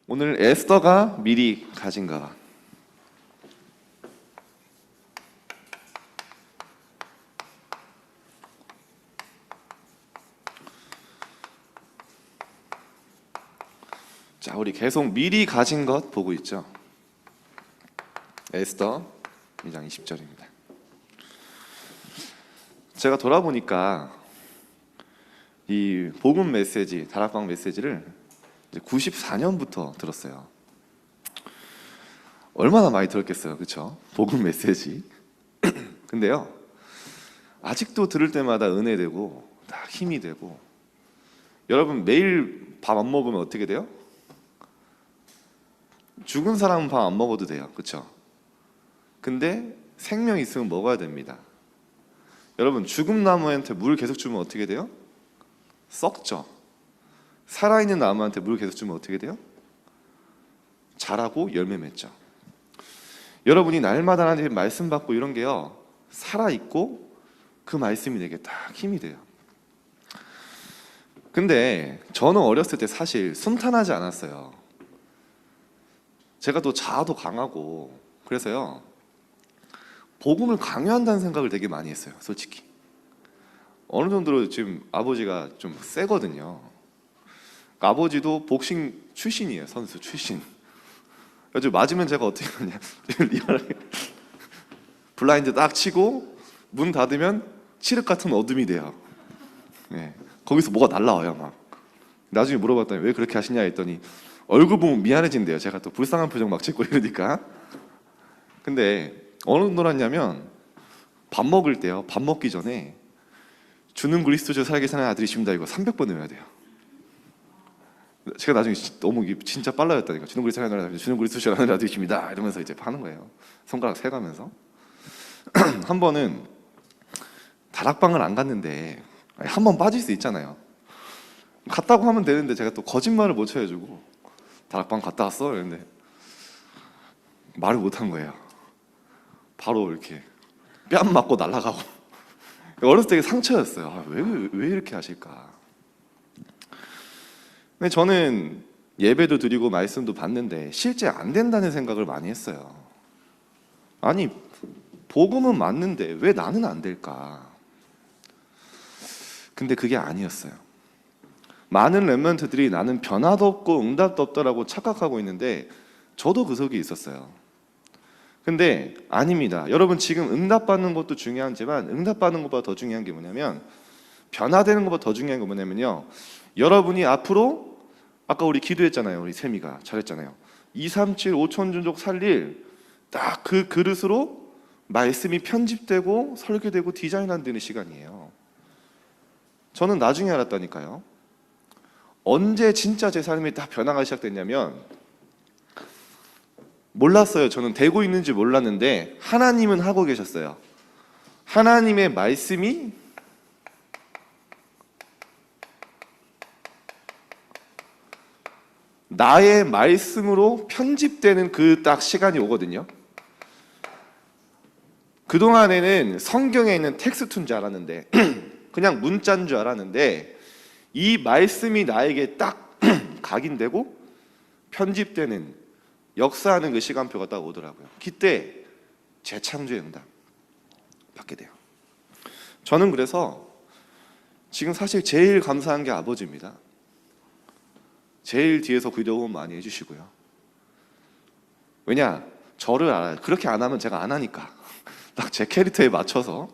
오늘 에스더가 미리 가진 것. 자, 우리 계속 미리 가진 것 보고 있죠. 에스더 2장 20절입니다. 제가 돌아보니까 이 복음 메시지, 다락방 메시지를 이제 94년부터 들었어요. 얼마나 많이 들었겠어요, 그렇죠? 복음 메시지. 근데요, 아직도 들을 때마다 은혜되고 다 힘이 되고. 여러분, 매일 밥 안 먹으면 어떻게 돼요? 죽은 사람은 밥 안 먹어도 돼요, 그렇죠? 근데 생명 있으면 먹어야 됩니다. 여러분, 죽은 나무한테 물 계속 주면 어떻게 돼요? 썩죠. 살아있는 나무한테 물 계속 주면 어떻게 돼요? 자라고 열매 맺죠. 여러분이 날마다 하나님 말씀 받고 이런 게요, 살아있고 그 말씀이 내게 딱 힘이 돼요. 근데 저는 어렸을 때 사실 순탄하지 않았어요. 제가 또 자아도 강하고 그래서요, 복음을 강요한다는 생각을 되게 많이 했어요, 솔직히. 어느 정도로 지금 아버지가 좀 세거든요. 아버지도 복싱 출신이에요, 선수 출신. 그래서 맞으면 제가 어떻게 하냐, 리얼하게 블라인드 딱 치고 문 닫으면 칠흑 같은 어둠이 돼요. 네. 거기서 뭐가 날라와요, 막. 나중에 물어봤더니 왜 그렇게 하시냐 했더니 얼굴 보면 미안해진대요. 제가 또 불쌍한 표정 막 짓고 이러니까. 근데 어느 정도 났냐면 밥 먹을 때요, 밥 먹기 전에 주는 그리스도죠 살게 사는 아들이십니다 이거 300번 외워야 돼요. 제가 나중에 너무 진짜 빨라졌다니까. 주는 그리스도죠 사는 아들, 주는 그리스도죠 사는 아들이십니다 이러면서 이제 하는 거예요. 손가락 세가면서. 한 번은 다락방을 안 갔는데, 한 번 빠질 수 있잖아요. 갔다고 하면 되는데 제가 또 거짓말을 못 쳐가지고 다락방 갔다 왔어 이랬는데 말을 못 한 거예요. 바로 이렇게 뺨 맞고 날아가고. 어렸을 때 상처였어요. 왜 이렇게 하실까. 근데 저는 예배도 드리고 말씀도 받는데 실제 안 된다는 생각을 많이 했어요. 아니, 복음은 맞는데 왜 나는 안 될까. 근데 그게 아니었어요. 많은 렘넌트들이 나는 변화도 없고 응답도 없다라고 착각하고 있는데 저도 그 속에 있었어요. 근데 아닙니다. 여러분, 지금 응답받는 것도 중요하지만 응답받는 것보다 더 중요한 게 뭐냐면, 변화되는 것보다 더 중요한 게 뭐냐면요, 여러분이 앞으로 아까 우리 기도했잖아요. 우리 세미가 잘했잖아요. 237 5천족족 살릴 딱 그 그릇으로 말씀이 편집되고 설계되고 디자인되는 시간이에요. 저는 나중에 알았다니까요. 언제 진짜 제 삶이 딱 변화가 시작됐냐면, 몰랐어요. 저는 되고 있는지 몰랐는데 하나님은 하고 계셨어요. 하나님의 말씀이 나의 말씀으로 편집되는 그 딱 시간이 오거든요. 그동안에는 성경에 있는 텍스트인 줄 알았는데 그냥 문자인 줄 알았는데 이 말씀이 나에게 딱 각인되고 편집되는, 역사하는 그 시간표가 딱 오더라고요. 그때 재창조의 응답 받게 돼요. 저는 그래서 지금 사실 제일 감사한 게 아버지입니다. 제일 뒤에서 기도 많이 해주시고요. 왜냐? 저를 알아요. 그렇게 안 하면 제가 안 하니까. 딱 제 캐릭터에 맞춰서.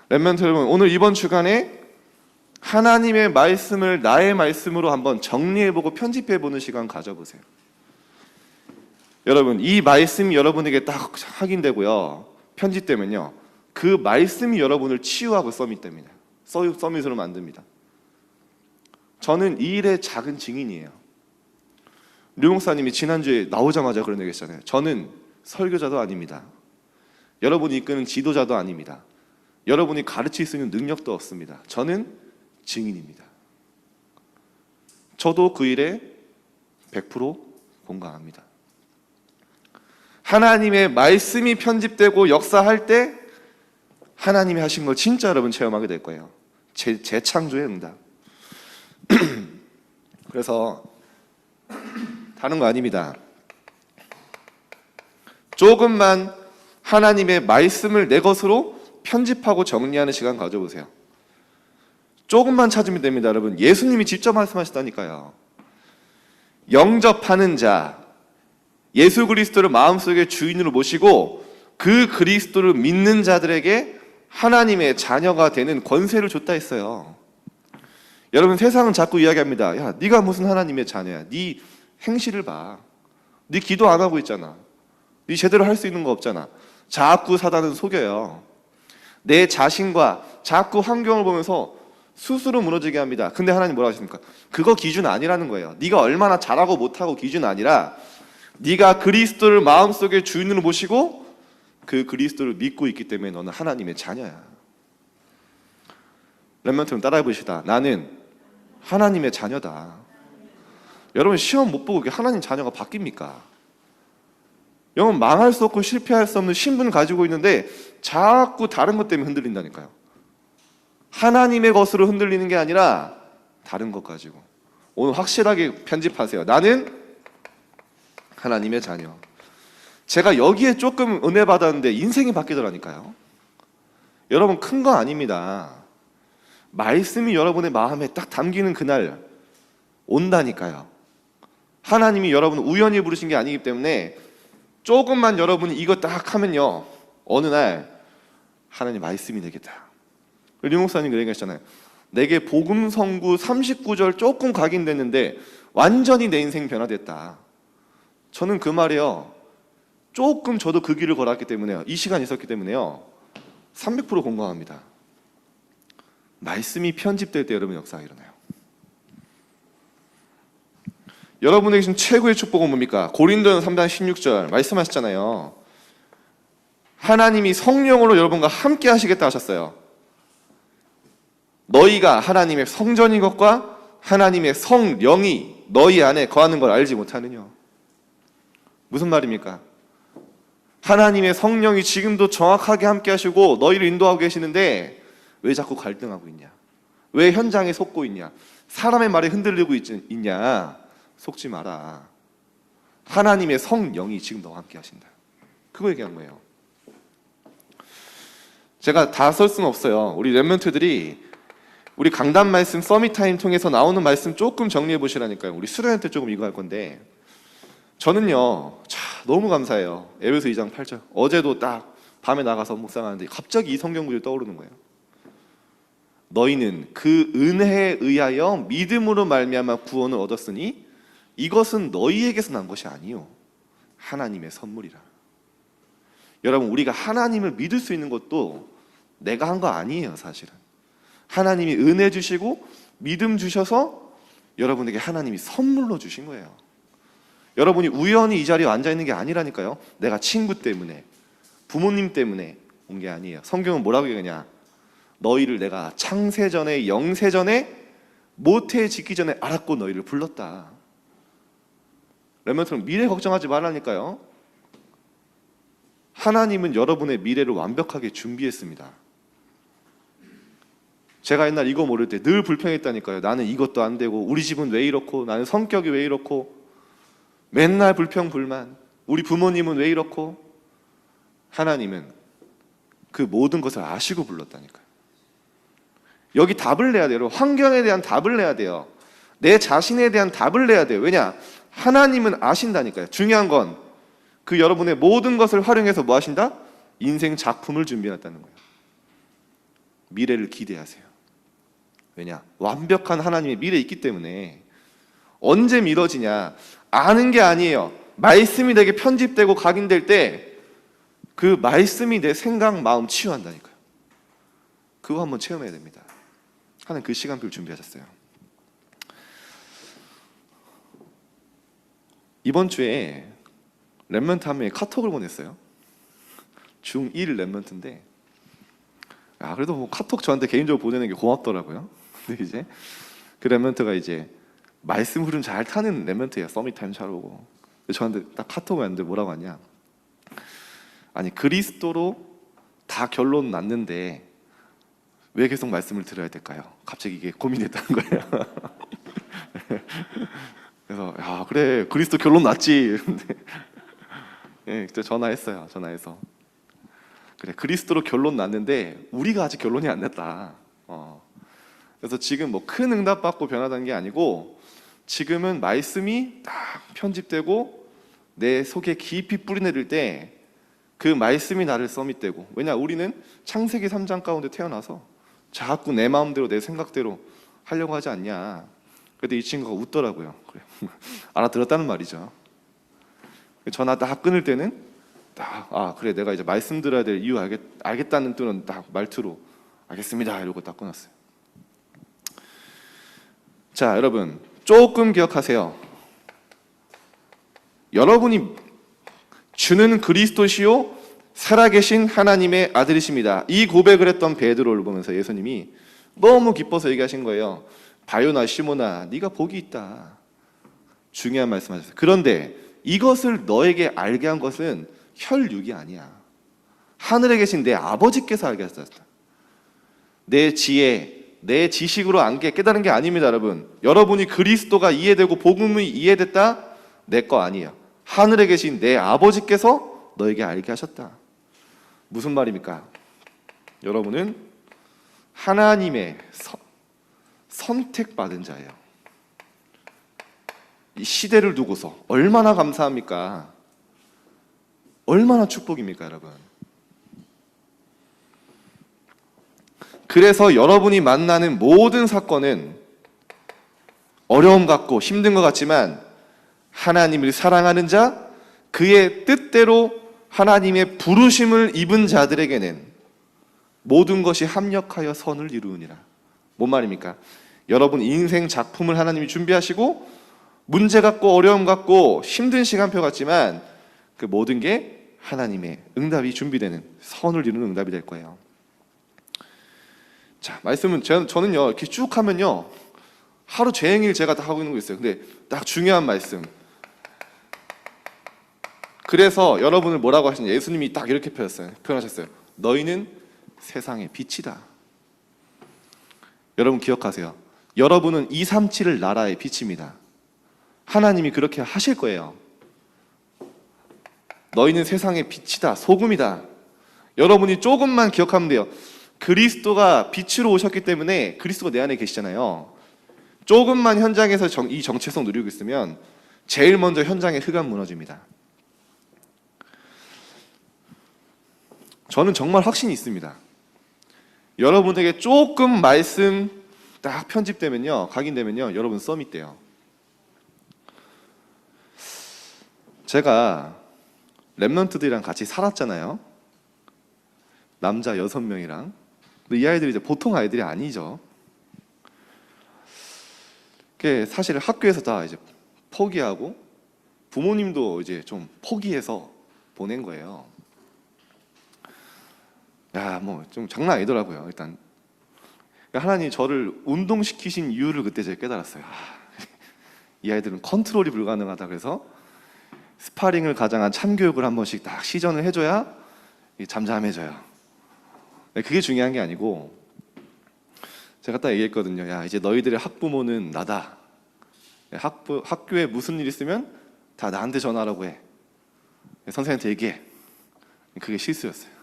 렘넌트 여러분, 오늘 이번 주간에 하나님의 말씀을 나의 말씀으로 한번 정리해보고 편집해보는 시간 가져보세요. 여러분, 이 말씀이 여러분에게 딱 확인되고요, 편집되면요, 그 말씀이 여러분을 치유하고 서밋됩니다. 서밋으로 만듭니다. 저는 이 일의 작은 증인이에요. 류 목사님이 지난주에 나오자마자 그런 얘기 했잖아요. 저는 설교자도 아닙니다. 여러분이 이끄는 지도자도 아닙니다. 여러분이 가르칠 수 있는 능력도 없습니다. 저는 증인입니다. 저도 그 일에 100% 공감합니다. 하나님의 말씀이 편집되고 역사할 때 하나님이 하신 걸 진짜 여러분 체험하게 될 거예요. 재창조의 응답. 그래서 다른 거 아닙니다. 조금만 하나님의 말씀을 내 것으로 편집하고 정리하는 시간 가져보세요. 조금만 찾으면 됩니다, 여러분. 예수님이 직접 말씀하셨다니까요. 영접하는 자, 예수 그리스도를 마음속에 주인으로 모시고 그 그리스도를 믿는 자들에게 하나님의 자녀가 되는 권세를 줬다 했어요. 여러분, 세상은 자꾸 이야기합니다. 야, 네가 무슨 하나님의 자녀야? 네 행실을 봐. 네 기도 안 하고 있잖아. 네 제대로 할 수 있는 거 없잖아. 자꾸 사단은 속여요. 내 자신과 자꾸 환경을 보면서 스스로 무너지게 합니다. 근데 하나님 뭐라고 하십니까? 그거 기준 아니라는 거예요. 네가 얼마나 잘하고 못하고 기준 아니라 네가 그리스도를 마음속에 주인으로 모시고 그 그리스도를 믿고 있기 때문에 너는 하나님의 자녀야. 렘넌트는 따라해 보시다. 나는 하나님의 자녀다. 여러분, 시험 못 보고 하나님 자녀가 바뀝니까? 여러분, 망할 수 없고 실패할 수 없는 신분 가지고 있는데 자꾸 다른 것 때문에 흔들린다니까요. 하나님의 것으로 흔들리는 게 아니라 다른 것 가지고. 오늘 확실하게 편집하세요. 나는 하나님의 자녀. 제가 여기에 조금 은혜 받았는데 인생이 바뀌더라니까요. 여러분, 큰 거 아닙니다. 말씀이 여러분의 마음에 딱 담기는 그날 온다니까요. 하나님이 여러분을 우연히 부르신 게 아니기 때문에 조금만 여러분이 이거 딱 하면요, 어느 날 하나님 말씀이 되겠다. 류 목사님 그런 얘기하셨잖아요. 내게 복음 성구 39절 조금 각인됐는데 완전히 내 인생 변화됐다. 저는 그 말이요, 조금 저도 그 길을 걸었기 때문에요, 이 시간이 있었기 때문에요, 300% 공감합니다. 말씀이 편집될 때 여러분 역사가 일어나요. 여러분에게 지금 최고의 축복은 뭡니까? 고린도전 3장 16절 말씀하셨잖아요. 하나님이 성령으로 여러분과 함께 하시겠다 하셨어요. 너희가 하나님의 성전인 것과 하나님의 성령이 너희 안에 거하는 걸 알지 못하느냐. 무슨 말입니까? 하나님의 성령이 지금도 정확하게 함께 하시고 너희를 인도하고 계시는데 왜 자꾸 갈등하고 있냐? 왜 현장에 속고 있냐? 사람의 말에 흔들리고 있냐? 속지 마라. 하나님의 성령이 지금 너와 함께 하신다. 그거 얘기한 거예요. 제가 다 쓸 수는 없어요. 우리 렘넌트들이 우리 강단 말씀 서밋타임 통해서 나오는 말씀 조금 정리해 보시라니까요. 우리 수련회 조금 이거 할 건데, 저는요, 너무 감사해요. 에베소 2장 8절. 어제도 딱 밤에 나가서 묵상하는데 갑자기 이 성경 구절이 떠오르는 거예요. 너희는 그 은혜에 의하여 믿음으로 말미암아 구원을 얻었으니 이것은 너희에게서 난 것이 아니요 하나님의 선물이라. 여러분, 우리가 하나님을 믿을 수 있는 것도 내가 한 거 아니에요. 사실은 하나님이 은혜 주시고 믿음 주셔서 여러분에게 하나님이 선물로 주신 거예요. 여러분이 우연히 이 자리에 앉아 있는 게 아니라니까요. 내가 친구 때문에, 부모님 때문에 온 게 아니에요. 성경은 뭐라고 얘기하냐? 너희를 내가 창세전에 영세전에 모태 짓기 전에 알았고 너희를 불렀다. 렘넌트는 미래 걱정하지 말라니까요. 하나님은 여러분의 미래를 완벽하게 준비했습니다. 제가 옛날 이거 모를 때 늘 불평했다니까요. 나는 이것도 안 되고, 우리 집은 왜 이렇고, 나는 성격이 왜 이렇고, 맨날 불평 불만, 우리 부모님은 왜 이렇고. 하나님은 그 모든 것을 아시고 불렀다니까요. 여기 답을 내야 돼요. 환경에 대한 답을 내야 돼요. 내 자신에 대한 답을 내야 돼요. 왜냐? 하나님은 아신다니까요. 중요한 건 그 여러분의 모든 것을 활용해서 뭐 하신다? 인생 작품을 준비해놨다는 거예요. 미래를 기대하세요. 왜냐? 완벽한 하나님의 미래에 있기 때문에. 언제 미뤄지냐? 아는 게 아니에요. 말씀이 내게 편집되고 각인될 때 그 말씀이 내 생각, 마음 치유한다니까요. 그거 한번 체험해야 됩니다. 하나님 그 시간표를 준비하셨어요. 이번 주에 렘넌트 한 명이 카톡을 보냈어요. 중1 렘넌트인데, 그래도 뭐 카톡 저한테 개인적으로 보내는 게 고맙더라고요. 근데 이제 그 렘넌트가 이제 말씀 흐름 잘 타는 렘넌트예요. 서밋타임 잘 오고. 저한테 딱 카톡을 했는데 뭐라고 하냐? 아니, 그리스도로 다 결론 났는데 왜 계속 말씀을 들어야 될까요? 갑자기 이게 고민됐다는 거예요. 그래서 야 그래 그리스도 결론 났지. 근데 예, 그때 전화했어요. 전화해서 그래 그리스도로 결론 났는데 우리가 아직 결론이 안 났다. 그래서 지금 뭐 큰 응답 받고 변화된 게 아니고 지금은 말씀이 딱 편집되고 내 속에 깊이 뿌리내릴 때 그 말씀이 나를 서밋되고, 왜냐 우리는 창세기 3장 가운데 태어나서 자꾸 내 마음대로 내 생각대로 하려고 하지 않냐. 그때 이 친구가 웃더라고요. 그래 알아들었다는 말이죠. 전화 딱 끊을 때는 딱 그래 내가 이제 말씀 들어야 될 이유 알겠다는 뜻은 딱 말투로 알겠습니다 이러고 딱 끊었어요. 자 여러분 조금 기억하세요. 여러분이 주는 그리스도시요 살아계신 하나님의 아들이십니다. 이 고백을 했던 베드로를 보면서 예수님이 너무 기뻐서 얘기하신 거예요. 바요나 시모나 네가 복이 있다. 중요한 말씀하셨어요. 그런데 이것을 너에게 알게 한 것은 혈육이 아니야. 하늘에 계신 내 아버지께서 알게 하셨다. 내 지혜, 내 지식으로 안게 깨달은 게 아닙니다. 여러분이 그리스도가 이해되고 복음이 이해됐다? 내 거 아니에요. 하늘에 계신 내 아버지께서 너에게 알게 하셨다. 무슨 말입니까? 여러분은 하나님의 선택받은 자예요. 이 시대를 두고서 얼마나 감사합니까? 얼마나 축복입니까, 여러분? 그래서 여러분이 만나는 모든 사건은 어려움 같고 힘든 것 같지만 하나님을 사랑하는 자, 그의 뜻대로 하나님의 부르심을 입은 자들에게는 모든 것이 합력하여 선을 이루느니라. 뭔 말입니까? 여러분 인생 작품을 하나님이 준비하시고 문제 같고 어려움 같고 힘든 시간표 같지만 그 모든 게 하나님의 응답이 준비되는 선을 이루는 응답이 될 거예요. 자, 말씀은 저는요 이렇게 쭉 하면요 하루 종일 제가 다 하고 있는 거 있어요. 근데 딱 중요한 말씀. 그래서 여러분을 뭐라고 하시냐? 예수님이 딱 이렇게 표현하셨어요. 너희는 세상의 빛이다. 여러분 기억하세요. 여러분은 237을 나라의 빛입니다. 하나님이 그렇게 하실 거예요. 너희는 세상의 빛이다, 소금이다. 여러분이 조금만 기억하면 돼요. 그리스도가 빛으로 오셨기 때문에 그리스도가 내 안에 계시잖아요. 조금만 현장에서 이 정체성 누리고 있으면 제일 먼저 현장의 흑암 무너집니다. 저는 정말 확신이 있습니다. 여러분에게 조금 말씀 딱 편집되면요, 각인되면요, 여러분 서밋 돼요. 제가 랩런트들이랑 같이 살았잖아요. 남자 6명이랑. 근데 이 아이들이 이제 보통 아이들이 아니죠. 그게 사실 학교에서 다 이제 포기하고 부모님도 이제 좀 포기해서 보낸 거예요. 야, 뭐 좀 장난 아니더라고요. 일단 하나님이 저를 운동시키신 이유를 그때 제가 깨달았어요. 이 아이들은 컨트롤이 불가능하다. 그래서 스파링을 가장한 참교육을 한 번씩 딱 시전을 해줘야 잠잠해져요. 그게 중요한 게 아니고 제가 딱 얘기했거든요. 야, 이제 너희들의 학부모는 나다. 학교에 무슨 일 있으면 다 나한테 전화하라고 해. 선생님한테 얘기해. 그게 실수였어요.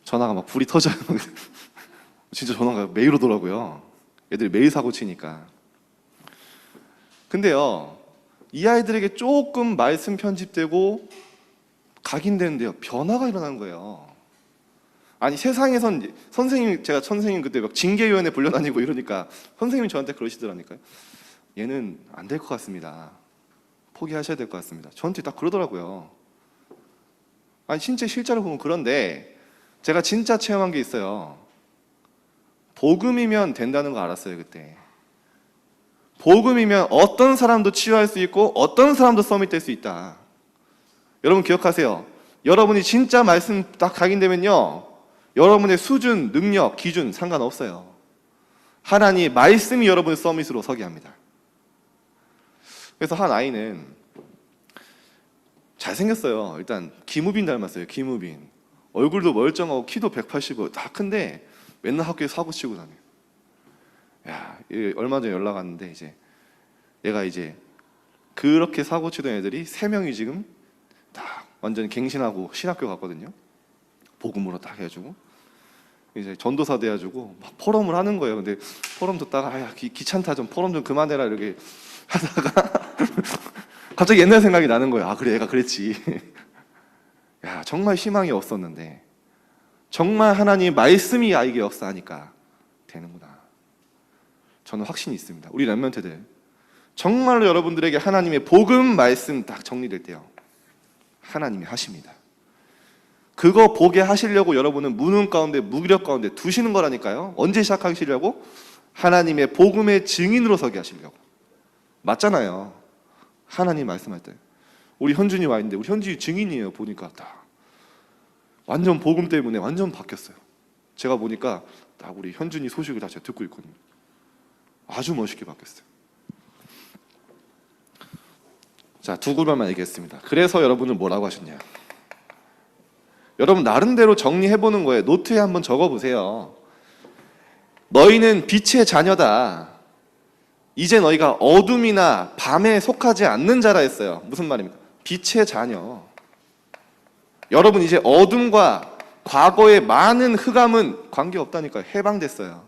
전화가 막 불이 터져요. 진짜 전화가 매일 오더라고요. 애들이 매일 사고 치니까. 근데요, 이 아이들에게 조금 말씀 편집되고 각인되는데요, 변화가 일어나는 거예요. 아니 세상에선 제가 선생님 그때 막 징계위원회 불려다니고 이러니까 선생님이 저한테 그러시더라니까요. 얘는 안 될 것 같습니다. 포기하셔야 될 것 같습니다. 저한테 딱 그러더라고요. 아니 진짜 실제로 보면 그런데 제가 진짜 체험한 게 있어요. 복음이면 된다는 거 알았어요 그때. 복음이면 어떤 사람도 치유할 수 있고 어떤 사람도 서밋될 수 있다. 여러분 기억하세요. 여러분이 진짜 말씀 딱 각인되면요, 여러분의 수준, 능력, 기준 상관없어요. 하나님 말씀이 여러분을 서밋으로 서게 합니다. 그래서 한 아이는 잘생겼어요. 일단 김우빈 닮았어요. 김우빈. 얼굴도 멀쩡하고 키도 185 다 큰데 맨날 학교에 사고 치고 다녀요. 야, 얼마 전에 연락 왔는데 이제 얘가 이제 그렇게 사고 치던 애들이 3명이 지금 다 완전히 갱신하고 신학교 갔거든요. 복음으로 딱 해가지고 이제 전도사 돼가지고 막 포럼을 하는 거예요. 근데 포럼 듣다가 야 귀찮다, 좀 포럼 좀 그만해라 이렇게 하다가 갑자기 옛날 생각이 나는 거예요. 아 그래, 애가 그랬지. 야 정말 희망이 없었는데 정말 하나님 말씀이 아이게 역사하니까 되는구나. 저는 확신이 있습니다. 우리 렘넌트들 정말로 여러분들에게 하나님의 복음 말씀 딱 정리될 때요, 하나님이 하십니다. 그거 보게 하시려고 여러분은 무능 가운데 무기력 가운데 두시는 거라니까요. 언제 시작하시려고? 하나님의 복음의 증인으로 서게 하시려고. 맞잖아요. 하나님 말씀할 때 우리 현준이 와 있는데 우리 현준이 증인이에요. 보니까 다 완전 복음 때문에 완전 바뀌었어요. 제가 보니까 딱 우리 현준이 소식을 다 제가 듣고 있거든요. 아주 멋있게 바뀌었어요. 자, 두 구절만 얘기했습니다. 그래서 여러분은 뭐라고 하셨냐? 여러분 나름대로 정리해보는 거예요. 노트에 한번 적어보세요. 너희는 빛의 자녀다. 이제 너희가 어둠이나 밤에 속하지 않는 자라 했어요. 무슨 말입니까? 빛의 자녀. 여러분 이제 어둠과 과거의 많은 흑암은 관계없다니까요. 해방됐어요.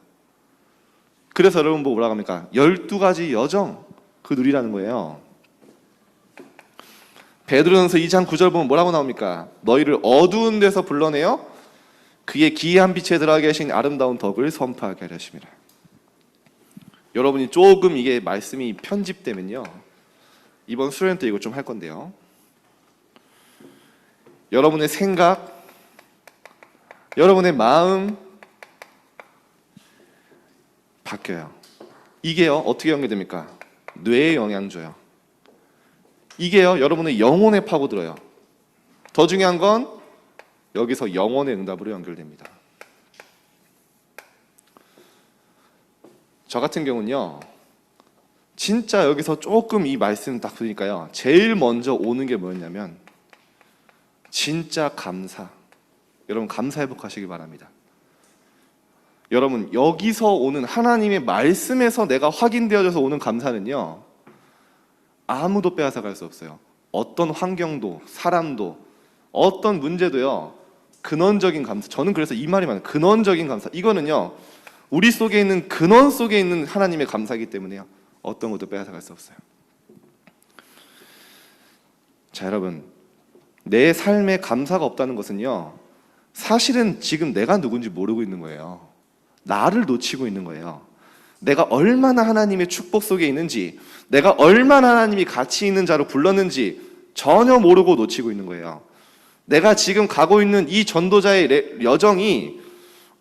그래서 여러분 보고 뭐라고 합니까? 12가지 여정 그 누리라는 거예요. 베드로전서 2장 9절 보면 뭐라고 나옵니까? 너희를 어두운 데서 불러내어 그의 기이한 빛에 들어가게 하신 아름다운 덕을 선포하게 하려 하심이라. 여러분이 조금 이게 말씀이 편집되면요, 이번 수련 때 이거 좀 할 건데요, 여러분의 생각, 여러분의 마음 바뀌어요. 이게요 어떻게 연결됩니까? 뇌에 영향 줘요. 이게요 여러분의 영혼에 파고들어요. 더 중요한 건 여기서 영혼의 응답으로 연결됩니다. 저 같은 경우는요 진짜 여기서 조금 이 말씀 딱 보니까요 제일 먼저 오는 게 뭐였냐면 진짜 감사. 여러분 감사 회복하시기 바랍니다. 여러분 여기서 오는 하나님의 말씀에서 내가 확인되어져서 오는 감사는요 아무도 빼앗아갈 수 없어요. 어떤 환경도 사람도 어떤 문제도요 근원적인 감사. 저는 그래서 이 말이 많아요. 근원적인 감사. 이거는요 우리 속에 있는 근원 속에 있는 하나님의 감사이기 때문에요 어떤 것도 빼앗아갈 수 없어요. 자 여러분, 내 삶에 감사가 없다는 것은요 사실은 지금 내가 누군지 모르고 있는 거예요. 나를 놓치고 있는 거예요. 내가 얼마나 하나님의 축복 속에 있는지, 내가 얼마나 하나님이 가치 있는 자로 불렀는지 전혀 모르고 놓치고 있는 거예요. 내가 지금 가고 있는 이 전도자의 여정이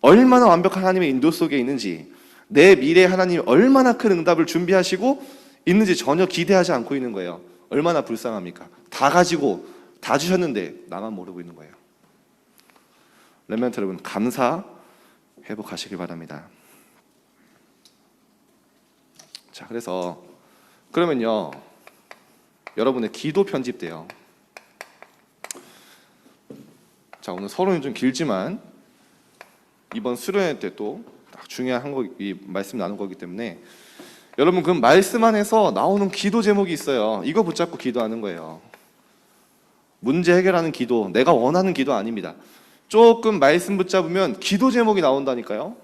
얼마나 완벽한 하나님의 인도 속에 있는지, 내 미래에 하나님이 얼마나 큰 응답을 준비하시고 있는지 전혀 기대하지 않고 있는 거예요. 얼마나 불쌍합니까? 다 가지고 다 주셨는데 나만 모르고 있는 거예요. 렘넌트 여러분, 감사 회복하시길 바랍니다. 자, 그래서 그러면요 여러분의 기도 편집돼요. 자, 오늘 서론이 좀 길지만 이번 수련회 때 또 중요한 이 말씀 나눈 거기 때문에 여러분 그 말씀 안에서 나오는 기도 제목이 있어요. 이거 붙잡고 기도하는 거예요. 문제 해결하는 기도, 내가 원하는 기도 아닙니다. 조금 말씀 붙잡으면 기도 제목이 나온다니까요.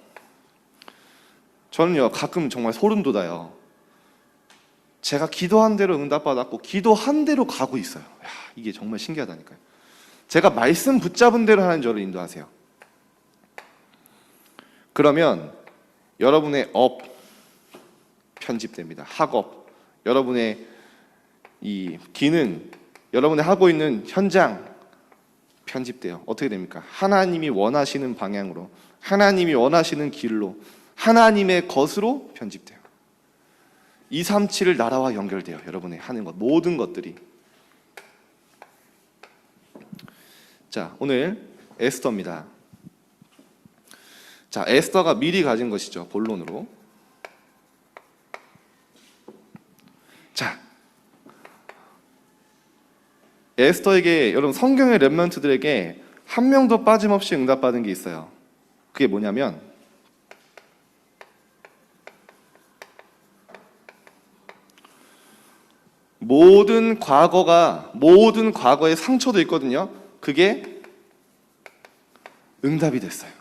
저는요 가끔 정말 소름 돋아요. 제가 기도한 대로 응답받았고 기도한 대로 가고 있어요. 야, 이게 정말 신기하다니까요. 제가 말씀 붙잡은 대로 하는 저를 인도하세요. 그러면 여러분의 업 편집됩니다. 학업, 여러분의 이 기능, 여러분의 하고 있는 현장 편집돼요. 어떻게 됩니까? 하나님이 원하시는 방향으로, 하나님이 원하시는 길로, 하나님의 것으로 편집돼요. 237을 나라와 연결돼요. 여러분의 하는 것, 모든 것들이. 자, 오늘 에스더입니다. 자, 에스더가 미리 가진 것이죠. 본론으로. 자, 에스더에게, 여러분 성경의 렘넌트들에게 한 명도 빠짐없이 응답받은 게 있어요. 그게 뭐냐면 모든 과거의 상처도 있거든요. 그게 응답이 됐어요.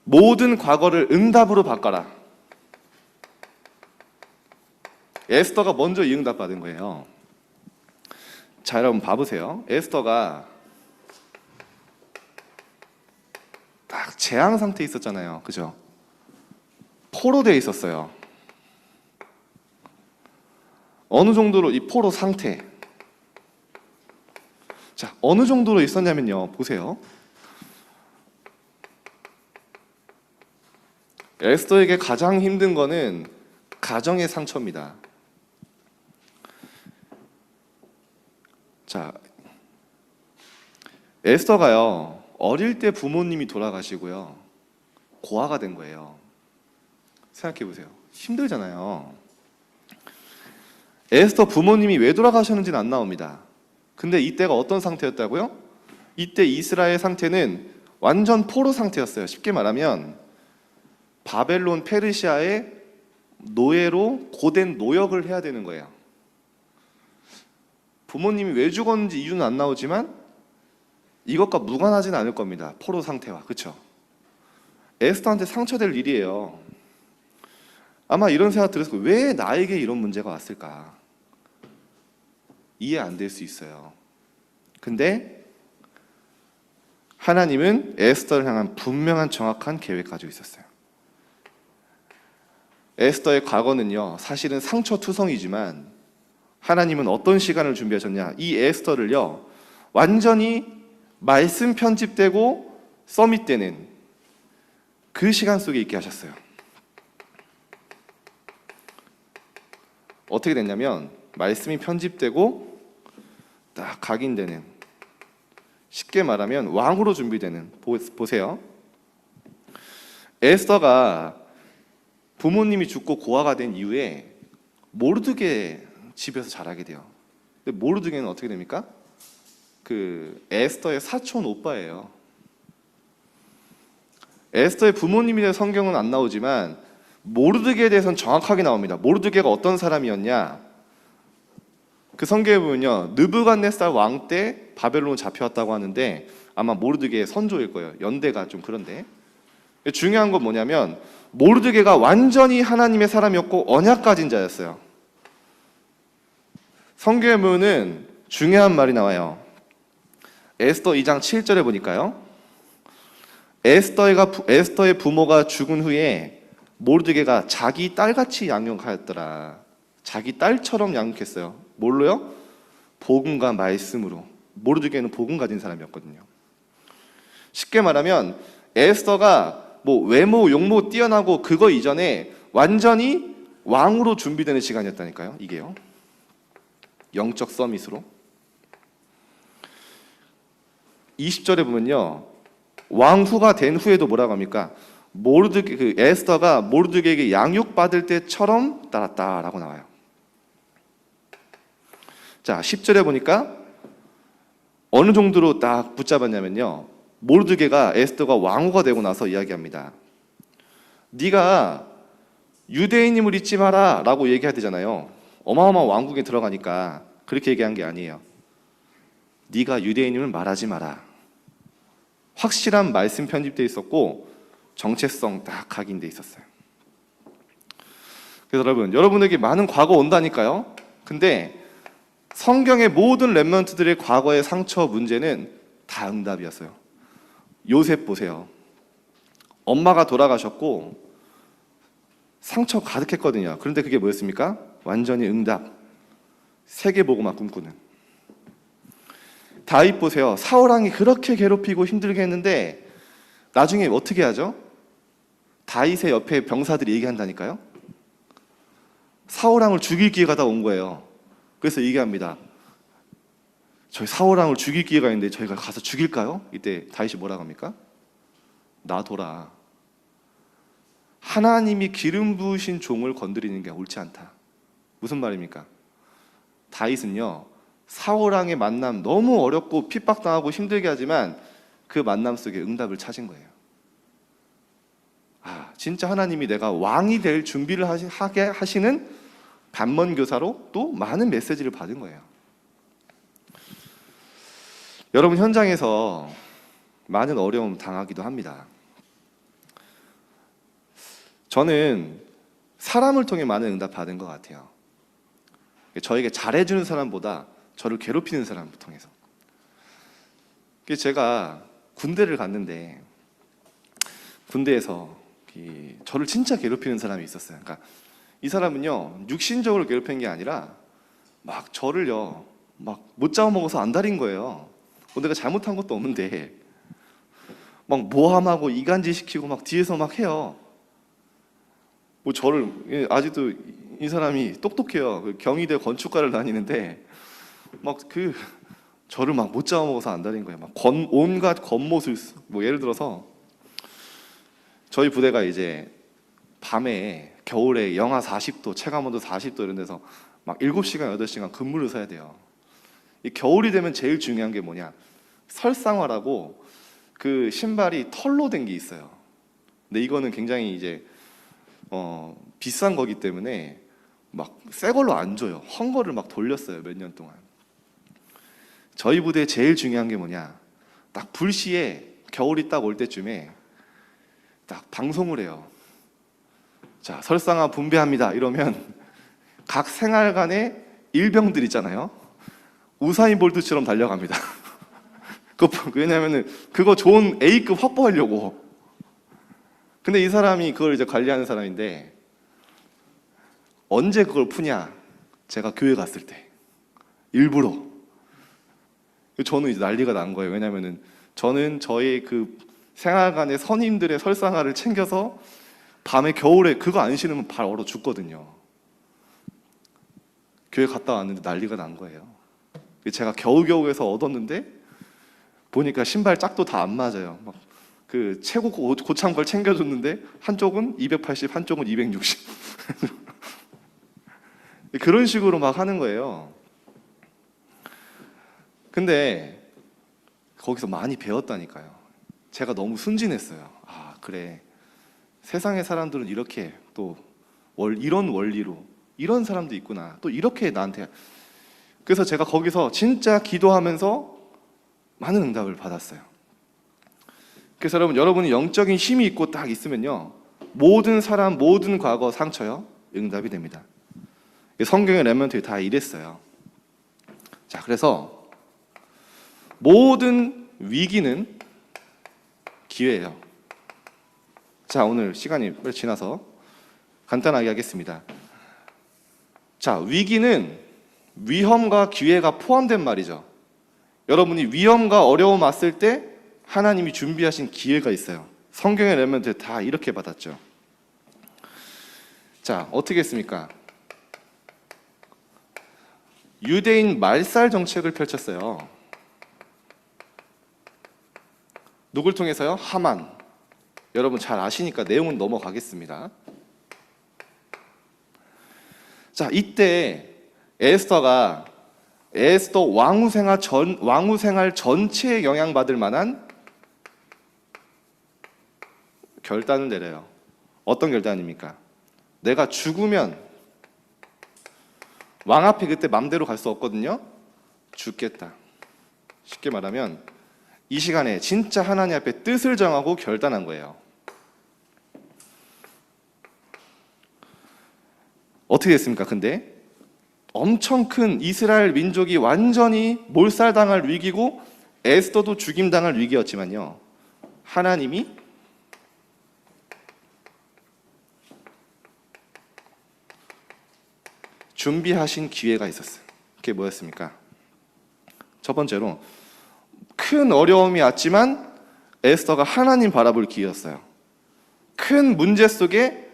모든 과거를 응답으로 바꿔라. 에스더가 먼저 이 응답 받은 거예요. 자, 여러분 봐보세요. 에스더가 딱 재앙 상태에 있었잖아요. 그죠? 포로되어 있었어요. 어느 정도로 이 포로 상태. 자, 어느 정도로 있었냐면요. 보세요. 에스더에게 가장 힘든 거는 가정의 상처입니다. 자, 에스더가요, 어릴 때 부모님이 돌아가시고요, 고아가 된 거예요. 생각해 보세요. 힘들잖아요. 에스더 부모님이 왜 돌아가셨는지는 안 나옵니다. 근데 이때가 어떤 상태였다고요? 이때 이스라엘 상태는 완전 포로 상태였어요. 쉽게 말하면 바벨론, 페르시아의 노예로 고된 노역을 해야 되는 거예요. 부모님이 왜 죽었는지 이유는 안 나오지만 이것과 무관하지는 않을 겁니다. 포로 상태와. 그렇죠? 에스더한테 상처될 일이에요. 아마 이런 생각 들었을 거예요. 왜 나에게 이런 문제가 왔을까? 이해 안 될 수 있어요. 근데 하나님은 에스더를 향한 분명한 정확한 계획 가지고 있었어요. 에스더의 과거는요, 사실은 상처투성이지만 하나님은 어떤 시간을 준비하셨냐? 이 에스더를요, 완전히 말씀 편집되고 서밋되는 그 시간 속에 있게 하셨어요. 어떻게 됐냐면 말씀이 편집되고 딱 각인되는, 쉽게 말하면 왕으로 준비되는. 보세요. 에스더가 부모님이 죽고 고아가 된 이후에 모르드게 집에서 자라게 돼요. 근데 모르드게는 어떻게 됩니까? 그 에스더의 사촌 오빠예요. 에스더의 부모님에 대해 성경은 안 나오지만 모르드게에 대해서는 정확하게 나옵니다. 모르드게가 어떤 사람이었냐? 그 성경에 보면요, 느부갓네살 왕 때 바벨론 잡혀왔다고 하는데 아마 모르드게의 선조일 거예요. 연대가 좀 그런데 중요한 건 뭐냐면 모르드게가 완전히 하나님의 사람이었고 언약 가진 자였어요. 성경에 보면은 중요한 말이 나와요. 에스더 2장 7절에 보니까요, 에스더의 부모가 죽은 후에 모르드게가 자기 딸같이 양육하였더라. 자기 딸처럼 양육했어요. 뭘로요? 복음과 말씀으로. 모르드게는 복음 가진 사람이었거든요. 쉽게 말하면 에스더가 뭐 외모, 용모 뛰어나고 그거 이전에 완전히 왕으로 준비되는 시간이었다니까요. 이게요. 영적 서밋으로. 20절에 보면요, 왕후가 된 후에도 뭐라고 합니까? 에스더가 모르드게에게 양육받을 때처럼 따랐다라고 나와요. 자, 10절에 보니까 어느 정도로 딱 붙잡았냐면요, 모르드게가 에스더가 왕후가 되고 나서 이야기합니다. 네가 유대인임을 잊지 마라 라고 얘기해야 되잖아요. 어마어마한 왕국에 들어가니까. 그렇게 얘기한 게 아니에요. 네가 유대인임을 말하지 마라. 확실한 말씀 편집되어 있었고 정체성 딱 각인되어 있었어요. 그래서 여러분에게 많은 과거 온다니까요. 근데 성경의 모든 렘넌트들의 과거의 상처 문제는 다 응답이었어요. 요셉 보세요. 엄마가 돌아가셨고 상처 가득했거든요. 그런데 그게 뭐였습니까? 완전히 응답. 세계복음화 꿈꾸는. 다윗 보세요. 사울왕이 그렇게 괴롭히고 힘들게 했는데 나중에 어떻게 하죠? 다윗의 옆에 병사들이 얘기한다니까요. 사울왕을 죽일 기회가 다 온 거예요. 그래서 얘기합니다. 저희 사울왕을 죽일 기회가 있는데 저희가 가서 죽일까요? 이때 다윗이 뭐라고 합니까? 놔둬라. 하나님이 기름 부으신 종을 건드리는 게 옳지 않다. 무슨 말입니까? 다윗은요, 사울왕의 만남 너무 어렵고 핍박당하고 힘들게 하지만 그 만남 속에 응답을 찾은 거예요. 아, 진짜 하나님이 내가 왕이 될 준비를 하게 하시는 반면 교사로 또 많은 메시지를 받은 거예요. 여러분 현장에서 많은 어려움 당하기도 합니다. 저는 사람을 통해 많은 응답 받은 것 같아요. 저에게 잘해주는 사람보다 저를 괴롭히는 사람을 통해서. 제가 군대를 갔는데 군대에서 저를 진짜 괴롭히는 사람이 있었어요. 그러니까 이 사람은요 육신적으로 괴롭힌 게 아니라 막 저를요 막 못 잡아먹어서 안달인 거예요. 내가 잘못한 것도 없는데 막 모함하고 이간질 시키고 막 뒤에서 막 해요. 저를 아직도 이 사람이 똑똑해요. 경희대 건축과를 다니는데 막 저를 막 못 잡아먹어서 안달인 거예요. 막 온갖 겉모술 예를 들어서 저희 부대가 이제 밤에 겨울에 영하 40도, 체감온도 40도 이런 데서 막 7시간, 8시간 근무를 서야 돼요. 이 겨울이 되면 제일 중요한 게 뭐냐? 설상화라고 그 신발이 털로 된 게 있어요. 근데 이거는 굉장히 이제 비싼 거기 때문에 막 새 걸로 안 줘요. 헌 거를 막 돌렸어요. 몇 년 동안. 저희 부대에 제일 중요한 게 뭐냐? 딱 불시에 겨울이 딱 올 때쯤에 딱 방송을 해요. 자, 설상화 분배합니다. 이러면 각 생활관에 일병들 있잖아요. 우사인 볼트처럼 달려갑니다. 왜냐면은 그거 좋은 A급 확보하려고. 근데 이 사람이 그걸 이제 관리하는 사람인데 언제 그걸 푸냐? 제가 교회 갔을 때 일부러. 저는 이제 난리가 난 거예요. 왜냐면은 저는 저의 그 생활관의 선임들의 설상화를 챙겨서 밤에 겨울에 그거 안 신으면 발 얼어 죽거든요. 교회 갔다 왔는데 난리가 난 거예요. 제가 겨우겨우해서 얻었는데 보니까 신발 짝도 다 안 맞아요. 막 그 최고 고참 걸 챙겨줬는데 한쪽은 280, 한쪽은 260. 그런 식으로 막 하는 거예요. 근데 거기서 많이 배웠다니까요. 제가 너무 순진했어요. 아, 그래. 세상의 사람들은 이렇게 또 이런 원리로 이런 사람도 있구나. 또 이렇게 나한테. 그래서 제가 거기서 진짜 기도하면서 많은 응답을 받았어요. 그래서 여러분이 영적인 힘이 있고 딱 있으면요, 모든 사람, 모든 과거 상처요, 응답이 됩니다. 성경의 렘넌트들이 다 이랬어요. 자, 그래서 모든 위기는 기회예요. 자, 오늘 시간이 빨리 지나서 간단하게 하겠습니다. 자, 위기는 위험과 기회가 포함된 말이죠. 여러분이 위험과 어려움 왔을 때 하나님이 준비하신 기회가 있어요. 성경의 렘넌트 다 이렇게 받았죠. 자, 어떻게 했습니까? 유대인 말살 정책을 펼쳤어요. 누굴 통해서요? 하만. 여러분 잘 아시니까 내용은 넘어가겠습니다. 자, 이때 에스더 왕후 생활 전체에 영향받을 만한 결단을 내려요. 어떤 결단입니까? 내가 죽으면 왕 앞에 그때 맘대로 갈 수 없거든요. 죽겠다. 쉽게 말하면 이 시간에 진짜 하나님 앞에 뜻을 정하고 결단한 거예요. 어떻게 됐습니까? 근데 엄청 큰 이스라엘 민족이 완전히 몰살당할 위기고 에스더도 죽임당할 위기였지만요, 하나님이 준비하신 기회가 있었어요. 그게 뭐였습니까? 첫 번째로 큰 어려움이 왔지만 에스더가 하나님 바라볼 기회였어요. 큰 문제 속에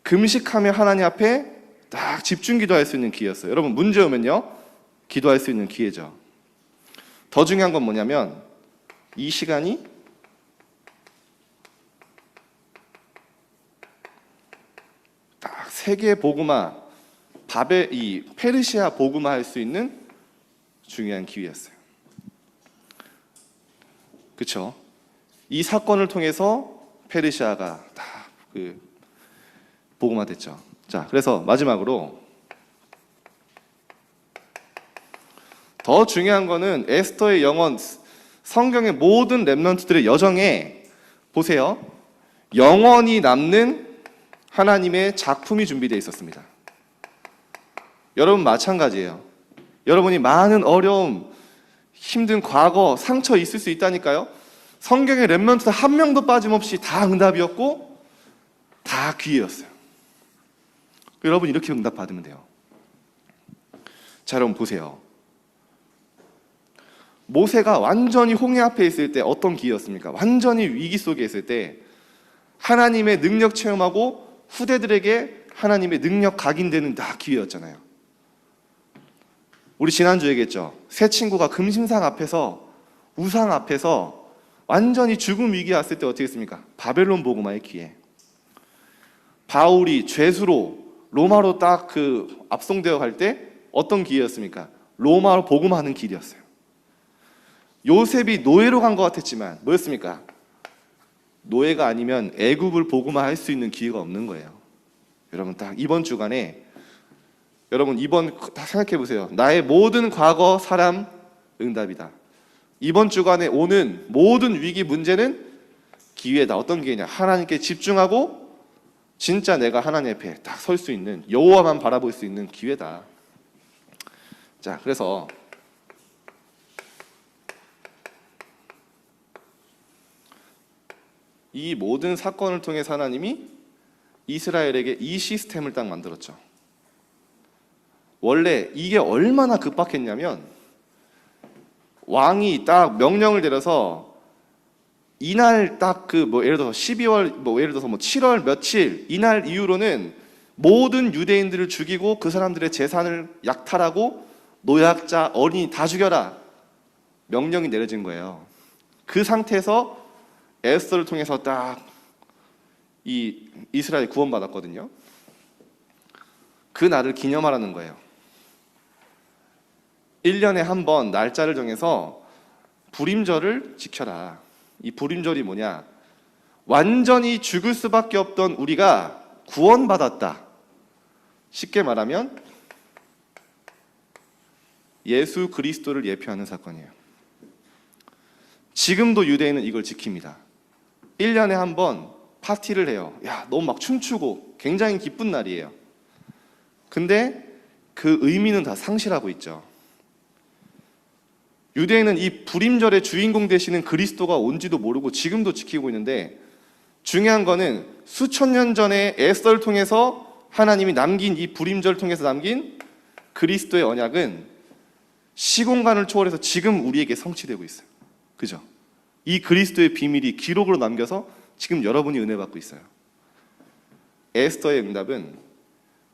금식하며 하나님 앞에 딱 집중 기도할 수 있는 기회였어요. 여러분, 문제 오면요, 기도할 수 있는 기회죠. 더 중요한 건 뭐냐면 이 시간이 딱 세계 복음화, 이 페르시아 복음화 할 수 있는 중요한 기회였어요. 그렇죠? 이 사건을 통해서 페르시아가 다 복음화됐죠. 자, 그래서 마지막으로 더 중요한 거는 에스더의 영혼, 성경의 모든 렘넌트들의 여정에 보세요. 영원히 남는 하나님의 작품이 준비되어 있었습니다. 여러분 마찬가지예요. 여러분이 많은 어려움, 힘든 과거, 상처 있을 수 있다니까요. 성경의 렘넌트 한 명도 빠짐없이 다 응답이었고 다 기회였어요. 여러분 이렇게 응답 받으면 돼요. 자, 여러분 보세요. 모세가 완전히 홍해 앞에 있을 때 어떤 기회였습니까? 완전히 위기 속에 있을 때 하나님의 능력 체험하고 후대들에게 하나님의 능력 각인되는 다 기회였잖아요. 우리 지난주에 얘기했죠. 새 친구가 금심상 앞에서, 우상 앞에서 완전히 죽음 위기에 왔을 때 어떻게 했습니까? 바벨론 복음화의 기회. 바울이 죄수로 로마로 딱 압송되어 갈 때 어떤 기회였습니까? 로마로 복음하는 길이었어요. 요셉이 노예로 간 것 같았지만 뭐였습니까? 노예가 아니면 애굽을 복음화할 수 있는 기회가 없는 거예요. 여러분 딱 이번 주간에 여러분 이번 다 생각해 보세요. 나의 모든 과거 사람 응답이다. 이번 주간에 오는 모든 위기 문제는 기회다. 어떤 기회냐? 하나님께 집중하고 진짜 내가 하나님 앞에 딱 설 수 있는, 여호와만 바라볼 수 있는 기회다. 자, 그래서 이 모든 사건을 통해서 하나님이 이스라엘에게 이 시스템을 딱 만들었죠. 원래 이게 얼마나 급박했냐면 왕이 딱 명령을 내려서 이날 딱 예를 들어서 12월 예를 들어서 7월 며칠 이날 이후로는 모든 유대인들을 죽이고 그 사람들의 재산을 약탈하고 노약자, 어린이 다 죽여라 명령이 내려진 거예요. 그 상태에서 에스더를 통해서 딱 이 이스라엘이 구원받았거든요. 그 날을 기념하라는 거예요. 1년에 한 번 날짜를 정해서 불임절을 지켜라. 이 불임절이 뭐냐? 완전히 죽을 수밖에 없던 우리가 구원받았다. 쉽게 말하면 예수 그리스도를 예표하는 사건이에요. 지금도 유대인은 이걸 지킵니다. 1년에 한 번 파티를 해요. 야, 너무 막 춤추고 굉장히 기쁜 날이에요. 근데 그 의미는 다 상실하고 있죠. 유대인은 이 불임절의 주인공 되시는 그리스도가 온지도 모르고 지금도 지키고 있는데 중요한 거는 수천 년 전에 에스더를 통해서 하나님이 남긴 이 불임절을 통해서 남긴 그리스도의 언약은 시공간을 초월해서 지금 우리에게 성취되고 있어요. 그죠? 이 그리스도의 비밀이 기록으로 남겨서 지금 여러분이 은혜 받고 있어요. 에스더의 응답은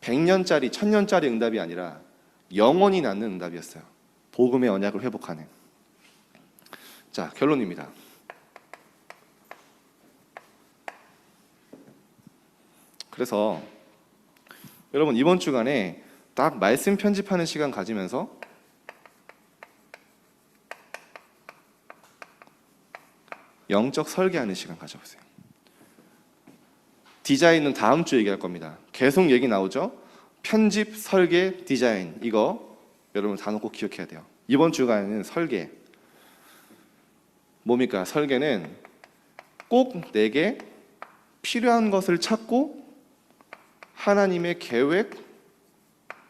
100년짜리, 1000년짜리 응답이 아니라 영원히 낳는 응답이었어요. 복음의 언약을 회복하는. 자, 결론입니다. 그래서 여러분 이번 주간에 딱 말씀 편집하는 시간 가지면서 영적 설계하는 시간 가져보세요. 디자인은 다음 주에 얘기할 겁니다. 계속 얘기 나오죠? 편집, 설계, 디자인. 이거 여러분 단어 꼭 기억해야 돼요. 이번 주간에는 설계. 뭡니까? 설계는 꼭 내게 필요한 것을 찾고 하나님의 계획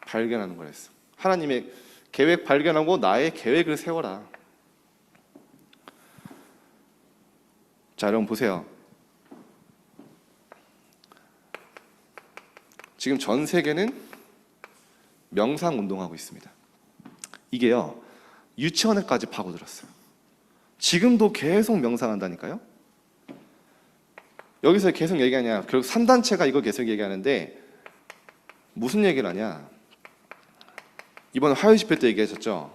발견하는 거랬어. 하나님의 계획 발견하고 나의 계획을 세워라. 자, 여러분 보세요. 지금 전 세계는 명상 운동하고 있습니다. 이게요, 유치원에까지 파고들었어요. 지금도 계속 명상한다니까요. 여기서 계속 얘기하냐, 결국 3단체가 이거 계속 얘기하는데 무슨 얘기를 하냐. 이번 화요 집회 때 얘기하셨죠.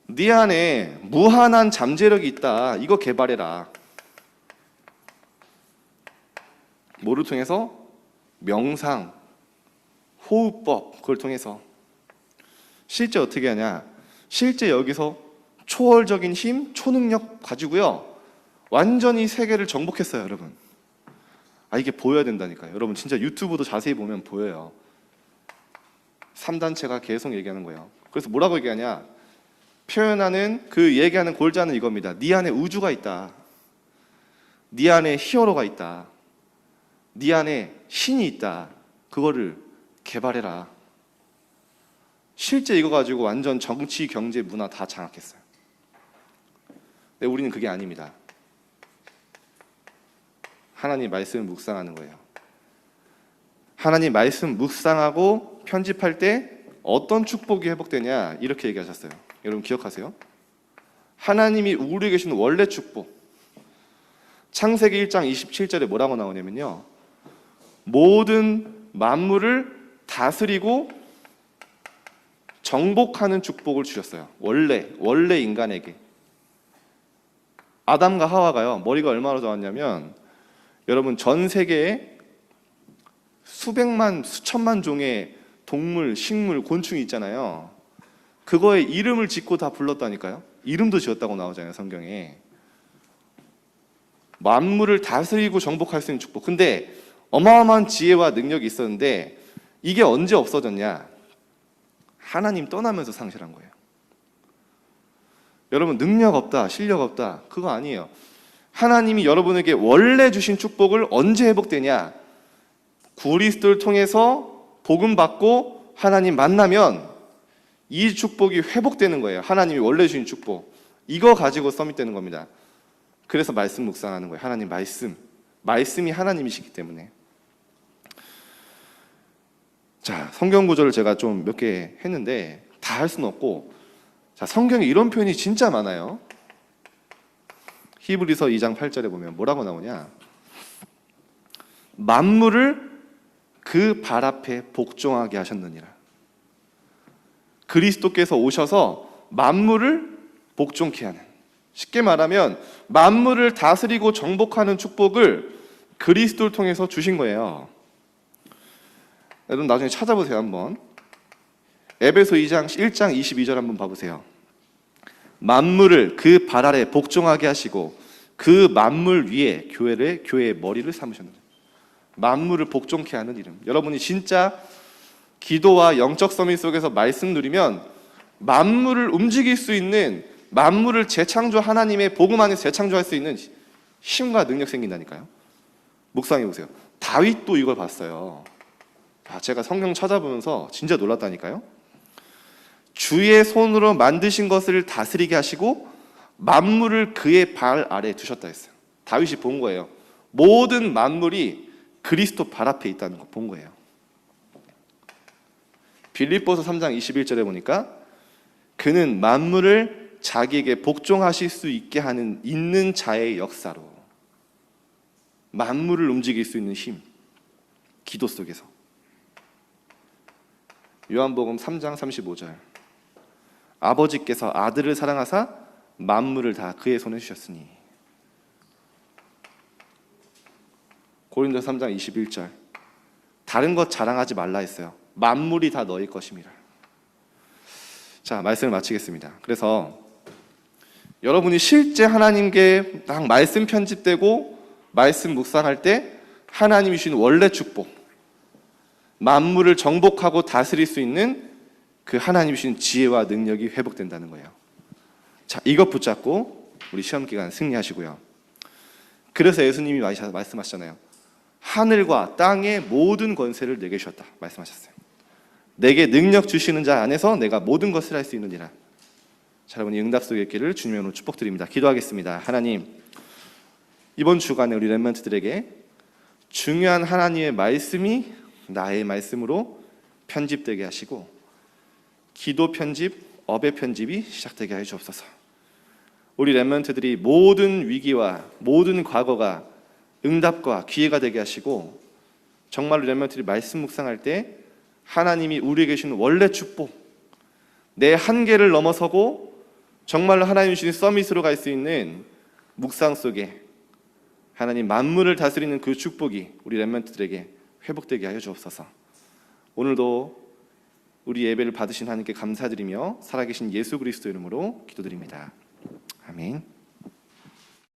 네 안에 무한한 잠재력이 있다. 이거 개발해라. 뭐를 통해서? 명상, 호흡법, 그걸 통해서. 실제 어떻게 하냐? 실제 여기서 초월적인 힘, 초능력 가지고요, 완전히 세계를 정복했어요, 여러분. 이게 보여야 된다니까요. 여러분 진짜 유튜브도 자세히 보면 보여요. 3단체가 계속 얘기하는 거예요. 그래서 뭐라고 얘기하냐? 표현하는 그 얘기하는 골자는 이겁니다. 네 안에 우주가 있다. 네 안에 히어로가 있다. 네 안에 신이 있다. 그거를 개발해라. 실제 이거 가지고 완전 정치, 경제, 문화 다 장악했어요. 근데 우리는 그게 아닙니다. 하나님 말씀을 묵상하는 거예요. 하나님 말씀 묵상하고 편집할 때 어떤 축복이 회복되냐 이렇게 얘기하셨어요. 여러분 기억하세요? 하나님이 우리에 계신 원래 축복. 창세기 1장 27절에 뭐라고 나오냐면요, 모든 만물을 다스리고 정복하는 축복을 주셨어요. 원래 인간에게. 아담과 하와가요, 머리가 얼마나 좋았냐면, 여러분 전 세계에 수백만 수천만 종의 동물, 식물, 곤충이 있잖아요. 그거에 이름을 짓고 다 불렀다니까요. 이름도 지었다고 나오잖아요, 성경에. 만물을 다스리고 정복할 수 있는 축복. 근데 어마어마한 지혜와 능력이 있었는데 이게 언제 없어졌냐? 하나님 떠나면서 상실한 거예요. 여러분 능력 없다, 실력 없다, 그거 아니에요. 하나님이 여러분에게 원래 주신 축복을 언제 회복되냐? 그리스도를 통해서 복음 받고 하나님 만나면 이 축복이 회복되는 거예요. 하나님이 원래 주신 축복. 이거 가지고 서밋되는 겁니다. 그래서 말씀 묵상하는 거예요. 하나님 말씀이 하나님이시기 때문에. 자, 성경 구절을 제가 좀 몇 개 했는데 다 할 수는 없고, 자, 성경에 이런 표현이 진짜 많아요. 히브리서 2장 8절에 보면 뭐라고 나오냐? 만물을 그 발 앞에 복종하게 하셨느니라. 그리스도께서 오셔서 만물을 복종케 하는, 쉽게 말하면 만물을 다스리고 정복하는 축복을 그리스도를 통해서 주신 거예요. 여러분 나중에 찾아보세요. 한번 에베소 1장 22절 한번 봐보세요. 만물을 그 발 아래 복종하게 하시고 그 만물 위에 교회의 머리를 삼으셨느니라. 만물을 복종케 하는 이름. 여러분이 진짜 기도와 영적 서밋 속에서 말씀 누리면 만물을 움직일 수 있는, 만물을 재창조, 하나님의 복음 안에서 재창조할 수 있는 힘과 능력 생긴다니까요. 묵상해 보세요. 다윗도 이걸 봤어요. 제가 성경 찾아보면서 진짜 놀랐다니까요. 주의 손으로 만드신 것을 다스리게 하시고 만물을 그의 발 아래에 두셨다 했어요. 다윗이 본 거예요. 모든 만물이 그리스도 발 앞에 있다는 거 본 거예요. 빌립보서 3장 21절에 보니까 그는 만물을 자기에게 복종하실 수 있게 하는 있는 자의 역사로, 만물을 움직일 수 있는 힘, 기도 속에서. 요한복음 3장 35절, 아버지께서 아들을 사랑하사 만물을 다 그의 손에 주셨으니. 고린도서 3장 21절, 다른 것 자랑하지 말라 했어요. 만물이 다 너희 것임이라. 자, 말씀을 마치겠습니다. 그래서 여러분이 실제 하나님께 딱 말씀 편집되고 말씀 묵상할 때 하나님이 주신 원래 축복, 만물을 정복하고 다스릴 수 있는 그 하나님이 주신 지혜와 능력이 회복된다는 거예요. 자, 이것 붙잡고 우리 시험 기간 승리하시고요. 그래서 예수님이 말씀하셨잖아요. 하늘과 땅의 모든 권세를 내게 주셨다 말씀하셨어요. 내게 능력 주시는 자 안에서 내가 모든 것을 할 수 있느니라. 자, 여러분 이 응답 속에 있기를 주님의 이름으로 축복드립니다. 기도하겠습니다. 하나님, 이번 주간에 우리 렘넌트들에게 중요한 하나님의 말씀이 나의 말씀으로 편집되게 하시고 기도 편집, 업의 편집이 시작되게 해 주옵소서. 우리 렘넌트들이 모든 위기와 모든 과거가 응답과 기회가 되게 하시고, 정말로 렘넌트들이 말씀 묵상할 때 하나님이 우리에게 주신 원래 축복, 내 한계를 넘어서고 정말로 하나님이 주신 서밋으로 갈 수 있는 묵상 속에 하나님 만물을 다스리는 그 축복이 우리 렘넌트들에게 회복되게 하여 주옵소서. 오늘도 우리 예배를 받으신 하나님께 감사드리며 살아계신 예수 그리스도 이름으로 기도드립니다. 아멘.